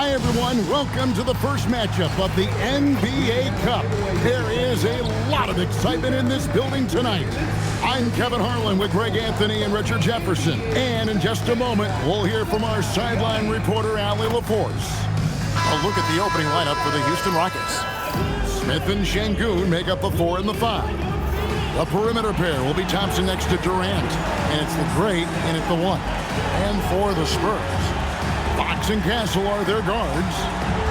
Hi, everyone. Welcome to the first matchup of the NBA Cup. There is a lot of excitement in this building tonight. I'm Kevin Harlan with Greg Anthony and Richard Jefferson. And in just a moment, we'll hear from our sideline reporter, Allie LaForce. A look at the opening lineup for the Houston Rockets. Smith and Şengün make up the 4 and the 5. The perimeter pair will be Thompson next to Durant. And it's the Great in at the 1. And for the Spurs, Fox and Castle are their guards.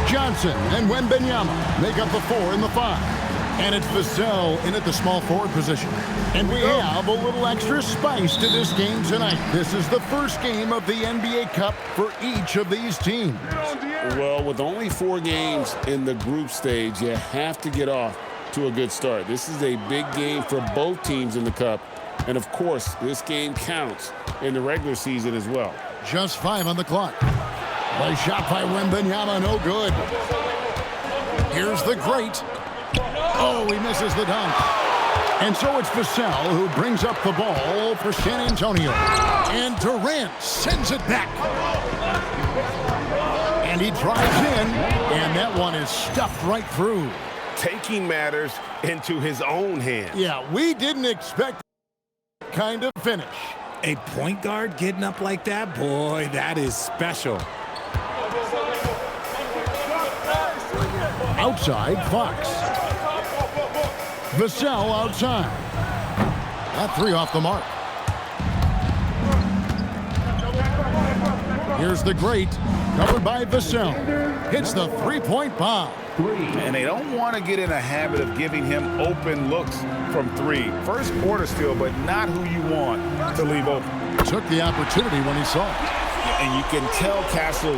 Johnson and Wembanyama make up the 4 and the 5. And it's Vassell in at the small forward position. And we have a little extra spice to this game tonight. This is the first game of the NBA Cup for each of these teams. Well, with only 4 games in the group stage, you have to get off to a good start. This is a big game for both teams in the Cup. And, of course, this game counts in the regular season as well. Just 5 on the clock. The shot by Wembanyama, no good. Here's the Great. Oh, he misses the dunk. And so it's Vassell who brings up the ball for San Antonio. And Durant sends it back. And he drives in, and that one is stuffed right through. Taking matters into his own hands. Yeah, we didn't expect that kind of finish. A point guard getting up like that? Boy, that is special. Outside, Fox. Vassell outside. That 3 off the mark. Here's the Great, covered by Vassell. Hits the 3-point bomb. And they don't want to get in a habit of giving him open looks from 3. First quarter still, but not who you want to leave open. Took the opportunity when he saw it. And you can tell Castle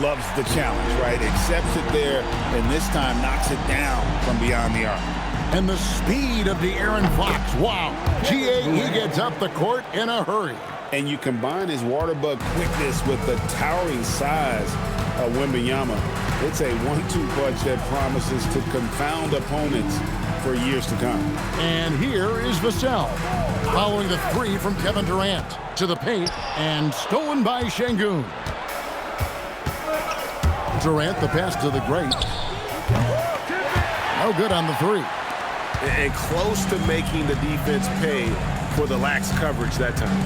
loves the challenge, right? Accepts it there, and this time knocks it down from beyond the arc. And the speed of the Aaron Fox. Wow. He gets up the court in a hurry. And you combine his water bug quickness with the towering size of Wembanyama. It's a 1-2 punch that promises to confound opponents for years to come. And here is Vassell, following the 3 from Kevin Durant. To the paint, and stolen by Şengün. Durant, the pass to the Great. No good on the 3. And close to making the defense pay for the lax coverage that time.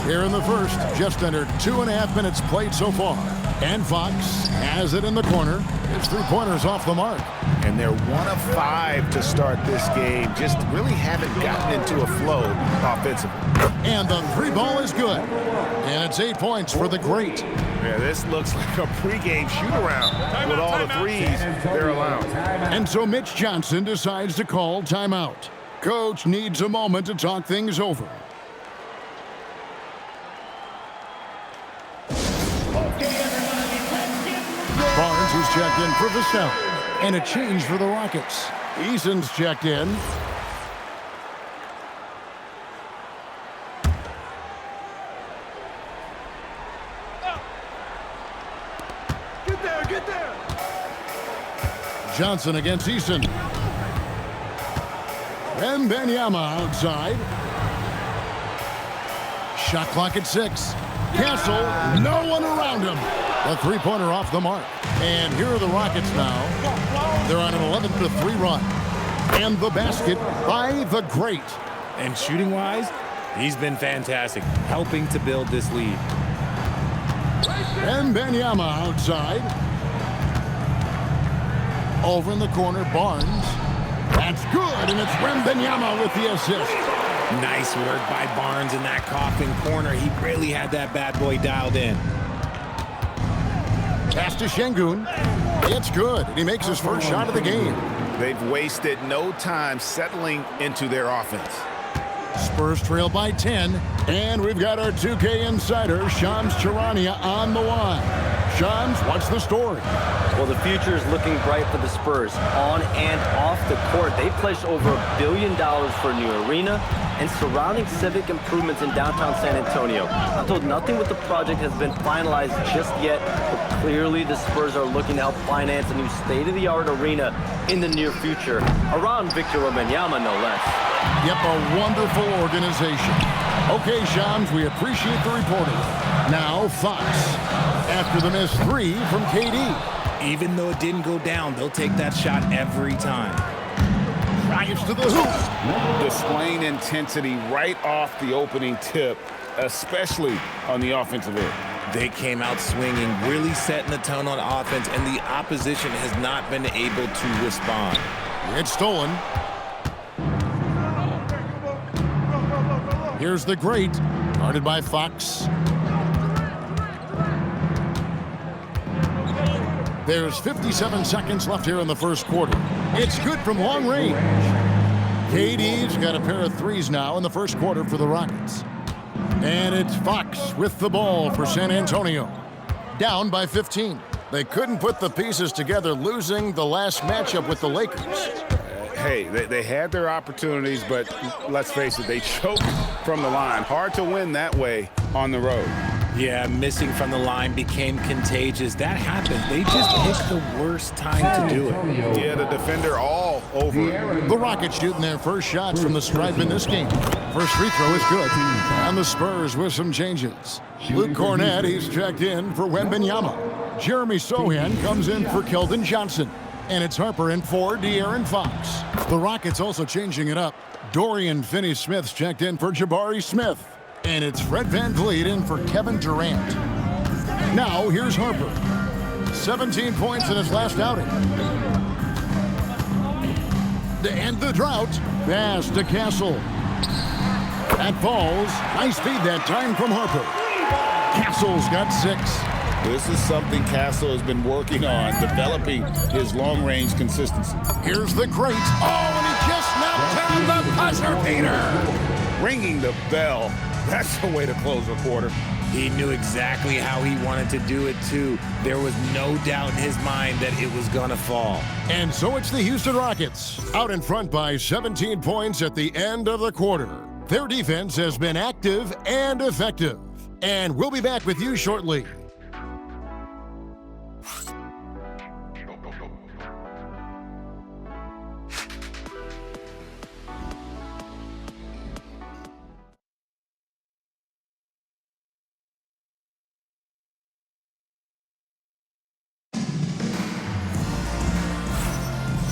Here in the first, just under 2.5 minutes played so far. And Fox has it in the corner. It's 3-pointers off the mark. And they're 1 of 5 to start this game. Just really haven't gotten into a flow offensively. And the 3 ball is good. And it's 8 points for the Great. Yeah, this looks like a pregame shoot-around with all the 3s they're allowed. And so Mitch Johnson decides to call timeout. Coach needs a moment to talk things over. Barnes, who's checked in for Vassell. And a change for the Rockets. Eason's checked in. Get there! Johnson against Eason. Wembanyama outside. Shot clock at 6. Castle, no one around him. A 3-pointer off the mark. And here are the Rockets now. They're on an 11-3 run. And the basket by the Great. And shooting-wise, he's been fantastic, helping to build this lead. Wembanyama outside. Over in the corner, Barnes. That's good, and it's Wembanyama with the assist. Nice work by Barnes in that coffin corner. He really had that bad boy dialed in. Pass to Şengün. It's good, and he makes his first shot of the game. They've wasted no time settling into their offense. Spurs trail by 10, and we've got our 2K insider, Shams Charania, on the line. Shams, what's the story? Well, the future is looking bright for the Spurs. On and off the court, they pledged over $1 billion for a new arena and surrounding civic improvements in downtown San Antonio. I'm told nothing with the project has been finalized just yet, but clearly the Spurs are looking to help finance a new state-of-the-art arena in the near future, around Victor Wembanyama, no less. Yep, a wonderful organization. Okay, Shams, we appreciate the reporting. Now, Fox. After the missed three from KD. Even though it didn't go down, they'll take that shot every time. Drives to the hoop. Displaying intensity right off the opening tip, especially on the offensive end. They came out swinging, really setting the tone on offense, and the opposition has not been able to respond. It's stolen. Here's the great, guarded by Fox. There's 57 seconds left here in the first quarter. It's good from long range. KD's got a pair of threes now in the first quarter for the Rockets. And it's Fox with the ball for San Antonio. Down by 15. They couldn't put the pieces together, losing the last matchup with the Lakers. Hey, they had their opportunities, but let's face it, they choked from the line. Hard to win that way on the road. Yeah, missing from the line became contagious. That happened. They just picked the worst time to do it. Yeah, the defender all over it. The Rockets shooting their first shots from the stripe in this game. First free throw is good. And the Spurs with some changes. Luke Cornett, he's checked in for Wembanyama. Jeremy Sohan comes in for Keldon Johnson. And it's Harper in for De'Aaron Fox. The Rockets also changing it up. Dorian Finney-Smith's checked in for Jabari Smith. And it's Fred VanVleet in for Kevin Durant. Now, here's Harper. 17 points in his last outing. To end the drought, pass to Castle. That falls. Nice feed that time from Harper. Castle's got 6. This is something Castle has been working on, developing his long-range consistency. Here's the great. Oh, and he just knocked down the buzzer beater. Ringing the bell. That's the way to close a quarter. He knew exactly how he wanted to do it, too. There was no doubt in his mind that it was going to fall. And so it's the Houston Rockets, out in front by 17 points at the end of the quarter. Their defense has been active and effective. And we'll be back with you shortly.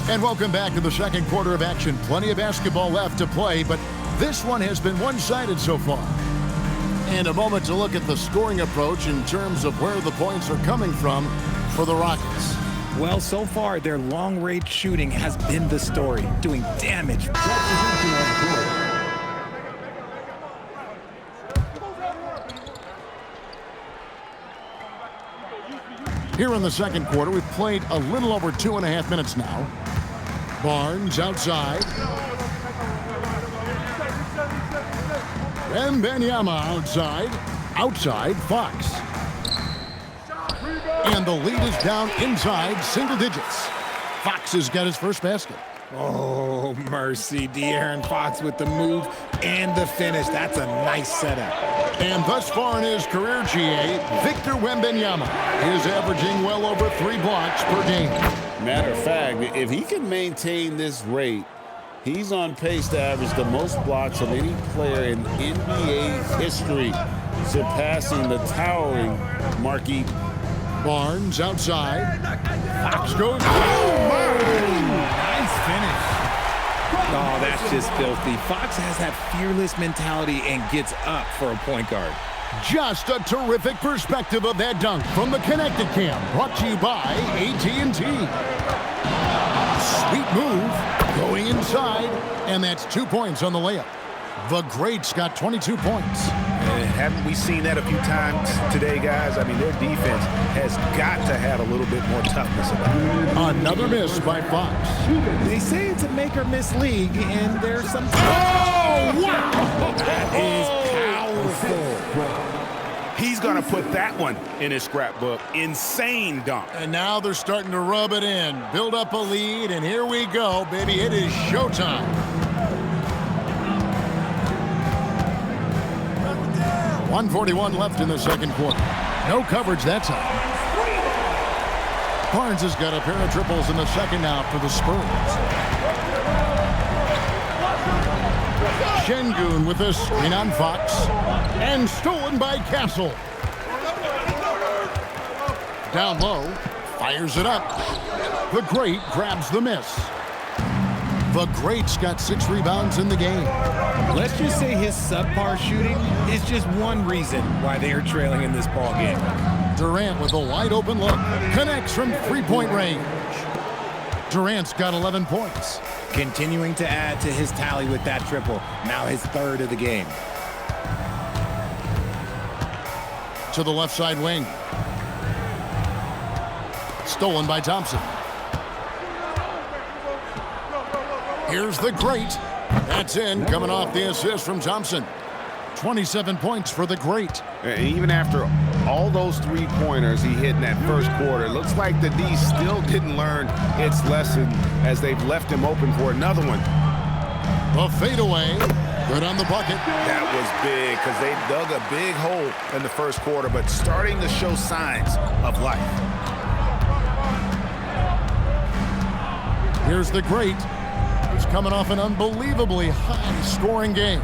And welcome back to the second quarter of action. Plenty of basketball left to play, but this one has been one-sided so far. And a moment to look at the scoring approach in terms of where the points are coming from for the Rockets. Well, so far, their long-range shooting has been the story, doing damage. Here in the second quarter, we've played a little over 2.5 minutes now. Barnes outside. Wembanyama outside. Outside, Fox. And the lead is down inside single digits. Fox has got his first basket. Oh, mercy. De'Aaron Fox with the move and the finish. That's a nice setup. And thus far in his career, GA, Victor Wembanyama is averaging well over 3 blocks per game. Matter of fact, if he can maintain this rate, he's on pace to average the most blocks of any player in NBA history, surpassing the towering Marquis. Barnes outside. Fox goes. Oh, nice finish. Oh, that's just filthy. Fox has that fearless mentality and gets up for a point guard. Just a terrific perspective of that dunk from the Connected Cam, brought to you by AT&T. Sweet move, going inside, and that's 2 points on the layup. The greats got 22 points. Haven't we seen that a few times today, guys? I mean, their defense has got to have a little bit more toughness about it. Another miss by Fox. They say it's a make-or-miss league, and there's some... Oh, wow! That is powerful. He's going to put that one in his scrapbook. Insane dunk. And now they're starting to rub it in, build up a lead, and here we go, baby. It is showtime. 1:41 left in the second quarter. No coverage that time. Barnes has got a pair of triples in the second now for the Spurs. Şengün with a screen on Fox. And stolen by Castle. Down low. Fires it up. The Great grabs the miss. The Great's got 6 rebounds in the game. Let's just say his subpar shooting is just one reason why they are trailing in this ball game. Durant with a wide open look. Connects from three-point range. Durant's got 11 points. Continuing to add to his tally with that triple. Now his 3rd of the game. To the left side wing. Stolen by Thompson. Here's the Great. That's in, coming off the assist from Thompson. 27 points for the Great. And even after all those three-pointers he hit in that first quarter, looks like the D still didn't learn its lesson as they've left him open for another one. A fadeaway. Good on the bucket. That was big because they dug a big hole in the first quarter, but starting to show signs of life. Here's the Great. He's coming off an unbelievably high-scoring game.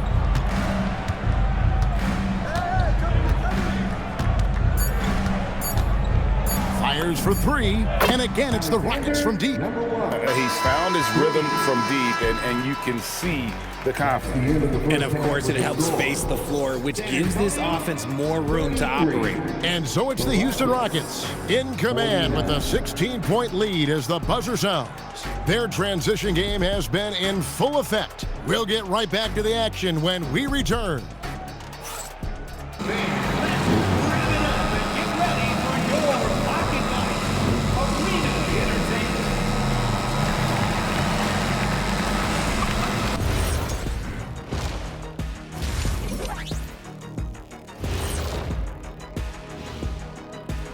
Fires for 3, and again it's the Rockets from deep. He's found his rhythm from deep, and you can see the confidence. And of course it helps space the floor, which gives this offense more room to operate. And so it's the Houston Rockets in command with a 16-point lead as the buzzer sounds. Their transition game has been in full effect. We'll get right back to the action when we return.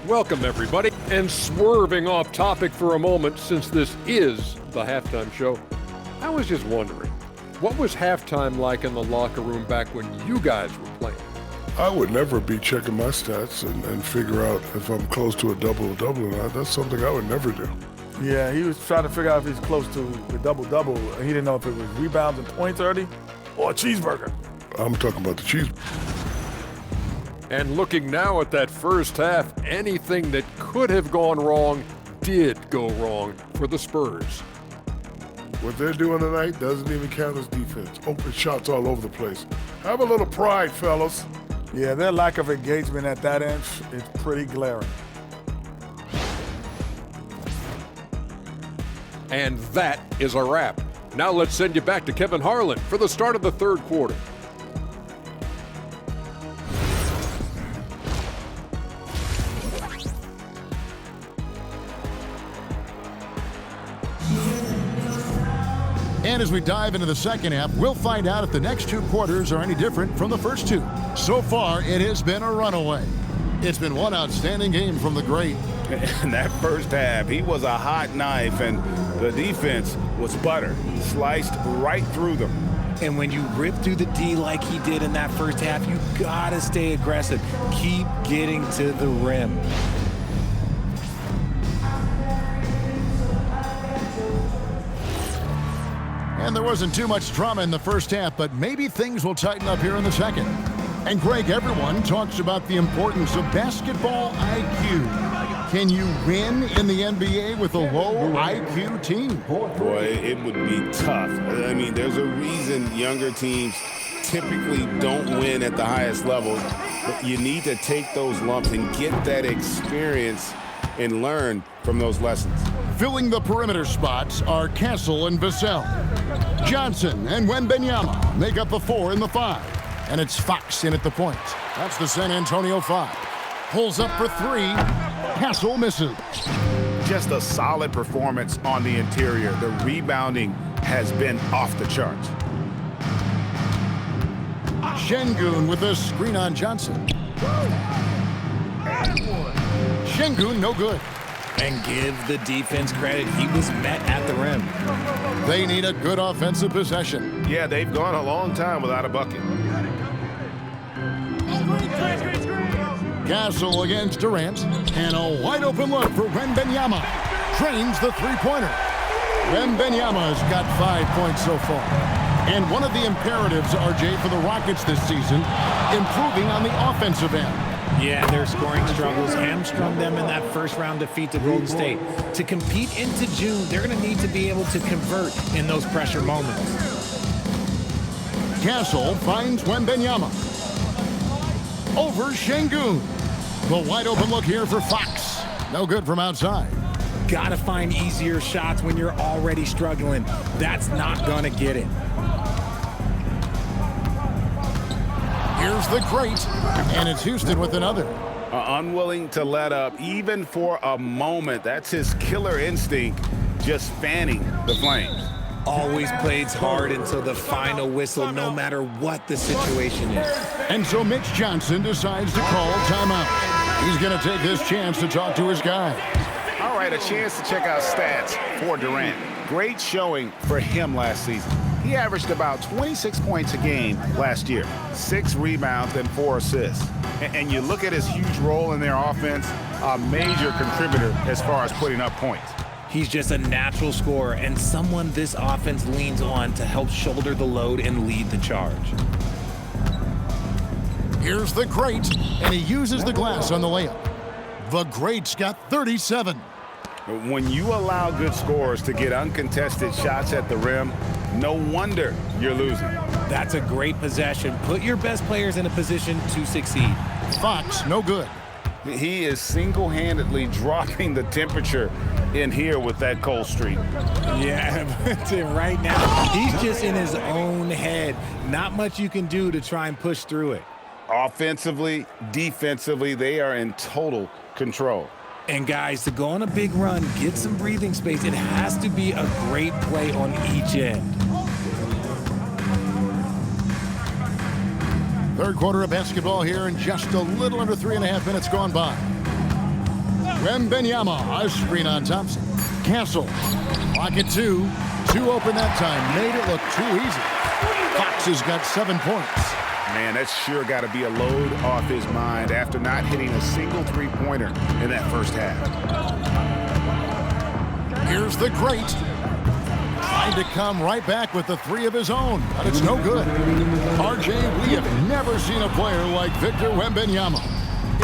Welcome, everybody. And swerving off topic for a moment, since this is the halftime show, I was just wondering, what was halftime like in the locker room back when you guys were playing? I would never be checking my stats and figure out if I'm close to a double-double or not. That's something I would never do. Yeah, he was trying to figure out if he's close to the double-double. He didn't know if it was rebounds and points early or a cheeseburger. I'm talking about the cheese. And looking now at that first half, anything that could have gone wrong did go wrong for the Spurs. What they're doing tonight doesn't even count as defense. Open shots all over the place. Have a little pride, fellas. Yeah, their lack of engagement at that end is pretty glaring. And that is a wrap. Now let's send you back to Kevin Harlan for the start of the third quarter. And as we dive into the second half, we'll find out if the next 2 quarters are any different from the first 2. So far, it has been a runaway. It's been one outstanding game from the Great. In that first half, he was a hot knife, and the defense was butter, sliced right through them. And when you rip through the D like he did in that first half, you gotta stay aggressive. Keep getting to the rim. And there wasn't too much drama in the first half, but maybe things will tighten up here in the second. And Greg, everyone talks about the importance of basketball IQ. Can you win in the NBA with a low IQ team? Boy, it would be tough. I mean, there's a reason younger teams typically don't win at the highest level. But you need to take those lumps and get that experience and learn from those lessons. Filling the perimeter spots are Castle and Vassell. Johnson and Wembanyama make up the 4 and the 5. And it's Fox in at the point. That's the San Antonio 5. Pulls up for 3. Castle misses. Just a solid performance on the interior. The rebounding has been off the charts. Şengün with a screen on Johnson. Şengün no good. And give the defense credit, he was met at the rim. They need a good offensive possession. Yeah, they've gone a long time without a bucket. Castle against Durant. And a wide open look for Wembanyama. Drains the three-pointer. Wembanyama's got 5 points so far. And one of the imperatives, RJ, for the Rockets this season, improving on the offensive end. Yeah, their scoring struggles hamstrung them in that first-round defeat to Golden State. To compete into June, they're going to need to be able to convert in those pressure moments. Castle finds Wembanyama. Over Şengün. The wide open look here for Fox. No good from outside. Got to find easier shots when you're already struggling. That's not going to get it. Here's the great, and it's Houston with another. Unwilling to let up even for a moment. That's his killer instinct, just fanning the flames. Always plays hard until the final whistle, no matter what the situation is. And so Mitch Johnson decides to call timeout. He's going to take this chance to talk to his guy. All right, a chance to check out stats for Durant. Great showing for him last season. He averaged about 26 points a game last year, 6 rebounds and 4 assists. And you look at his huge role in their offense, a major contributor as far as putting up points. He's just a natural scorer and someone this offense leans on to help shoulder the load and lead the charge. Here's the great, and he uses the glass on the layup. The great's got 37. When you allow good scorers to get uncontested shots at the rim, no wonder you're losing. That's a great possession. Put your best players in a position to succeed. Fox, no good. He is single-handedly dropping the temperature in here with that cold streak. Yeah, but right now, he's just in his own head. Not much you can do to try and push through it. Offensively, defensively, they are in total control. And guys, to go on a big run, get some breathing space, it has to be a great play on each end. Third quarter of basketball here, and just a little under 3.5 minutes gone by. Wembanyama, a screen on Thompson. Castle, clock at 2. 2 open that time, made it look too easy. Fox has got 7 points. Man, that's sure got to be a load off his mind after not hitting a single three-pointer in that first half. Here's the great. Trying to come right back with the 3 of his own, but it's no good. RJ, we have never seen a player like Victor Wembanyama.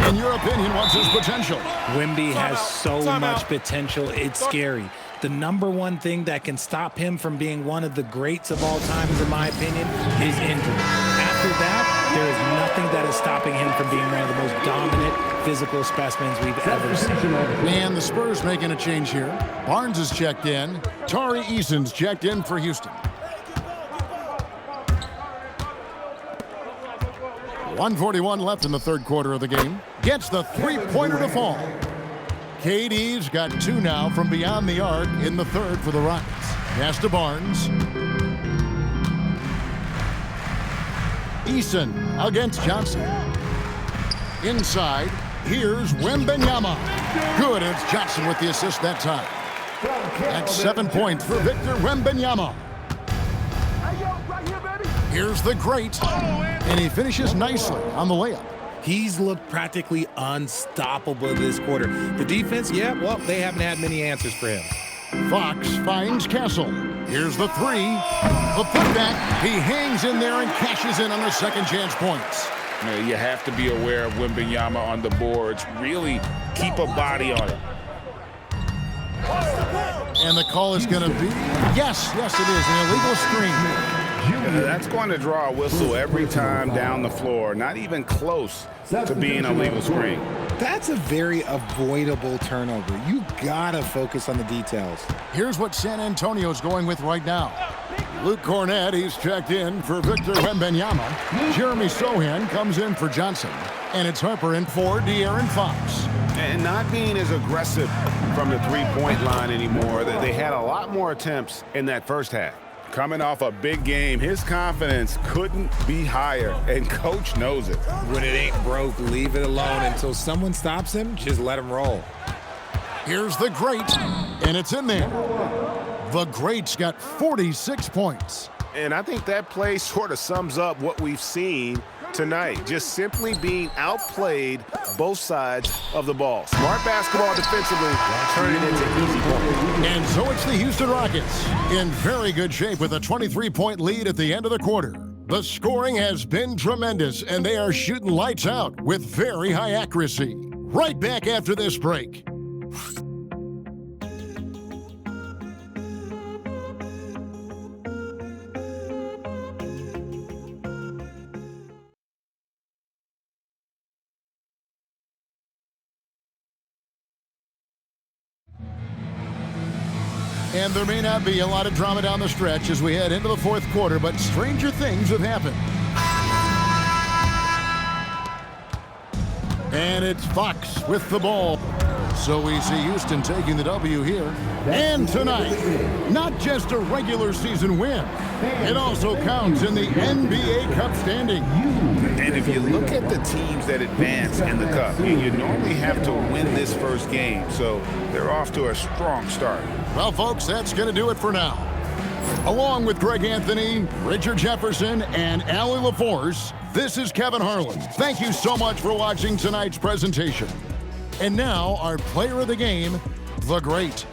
In your opinion, what's his potential? Wemby has so much potential, it's scary. The number one thing that can stop him from being one of the greats of all time, in my opinion, is injury. After that, there is nothing that is stopping him from being one of the most dominant physical specimens we've ever seen. And the Spurs making a change here. Barnes is checked in. Tari Eason's checked in for Houston. 1:41 left in the third quarter of the game. Gets the three-pointer to fall. KD's got 2 now from beyond the arc in the third for the Rockets. Pass to Barnes. Eason against Johnson. Inside, here's Wembanyama. Good, it's Johnson with the assist that time. That's 7 points for Victor Wembanyama. Here's the great, and he finishes nicely on the layup. He's looked practically unstoppable this quarter. The defense, yeah, well, they haven't had many answers for him. Fox finds Castle. Here's the 3. The putback. He hangs in there and cashes in on the second chance points. You have to be aware of Wembanyama on the boards. Really keep a body on it. And the call is going to be, yes, it is, an illegal screen. That's going to draw a whistle every time down the floor. Not even close to being a legal screen. That's a very avoidable turnover. You gotta focus on the details. Here's what San Antonio's going with right now. Luke Cornett, he's checked in for Victor Wembanyama. Jeremy Sohan comes in for Johnson. And it's Harper in for De'Aaron Fox. And not being as aggressive from the three-point line anymore. They had a lot more attempts in that first half. Coming off a big game, his confidence couldn't be higher, and coach knows it. When it ain't broke, leave it alone until someone stops him. Just let him roll. Here's the great, and it's in there. The great's got 46 points. And I think that play sort of sums up what we've seen tonight. Just simply being outplayed both sides of the ball. Smart basketball defensively, turning it into easy points. And so it's the Houston Rockets in very good shape with a 23-point lead at the end of the quarter. The scoring has been tremendous, and they are shooting lights out with very high accuracy. Right back after this break. And there may not be a lot of drama down the stretch as we head into the fourth quarter, but stranger things have happened. And it's Fox with the ball. So we see Houston taking the W here. And tonight, not just a regular season win, it also counts in the NBA Cup standing. And if you look at the teams that advance in the Cup, you normally have to win this first game, so they're off to a strong start. Well, folks, that's going to do it for now. Along with Greg Anthony, Richard Jefferson, and Allie LaForce, this is Kevin Harlan. Thank you so much for watching tonight's presentation. And now, our player of the game, the Great.